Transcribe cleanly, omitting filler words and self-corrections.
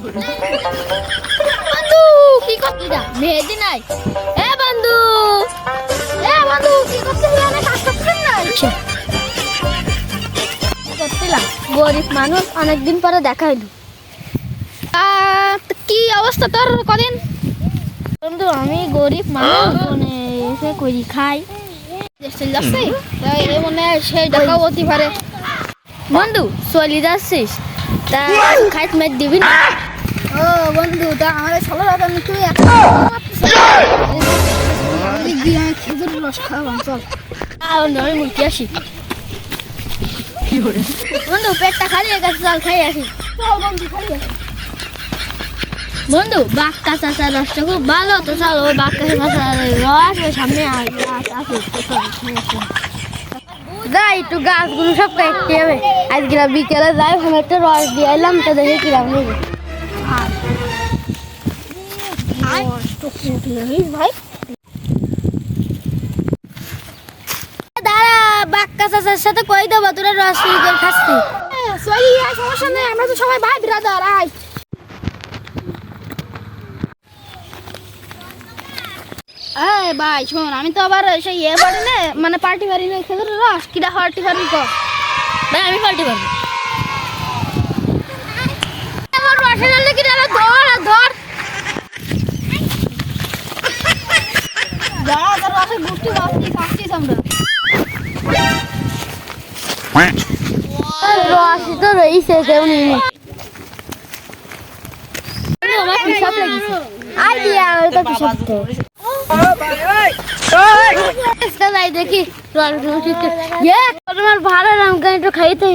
বন্ধু কি করছিস না মেহেদি নাই এ বন্ধু কি করছিস না কাজ করছিস না করছিলাম গরিব মানুষ অনেকদিন পরে দেখা হইল কি অবস্থা তোর কদিন বন্ধু আমি গরিব মানুষ মানে এসে করি খাই যাচ্ছে মনে সেই টাকাও হতে পারে বন্ধু চলি যাচ্ছিস তা খাইতে মেট দিবি না ও বন্ধু তা আমাদের ষোলো টাকা তুই খেজুর রস খাওয়াম চল আমি মুরগি আসি বন্ধু পেটটা খালি গেছে চল খাই আসি বন্ধু বাক্কা চাচার রসটা খুব ভালো তো চল ওই বাক্কা চাচার রস ওই সামনে যাই একটু গাছগুলো সব কাটতে হবে আজকে বিকেলে যাই ওখানে একটা রস দিয়ে এলাম তো দেখে কিরাম নেবে ভাই দাঁড়া বাক্কা চাচার সাথে কই দেবো তোরা রস করে খাচ্ছি সমস্যা নেই আমরা তো সবাই ভাই ব্রাদার আয় ভাই শোন আমি তো আবার সেই পারি না মানে পার্টি পারি না খেজুর রস কিটা পার্টি পারি কর ভাই আমি পার্টি পারি আমার রসে ডালে কি ডালে ধর তোর রসে গুষ্টি খাচ্ছিস আমরা রস তো রয়েছে কেউ নেই আমার পিসাব লাগিছে আইডিয়া তো পিসাব তো দেখি তোমার ভালো নাম একটু খাইতে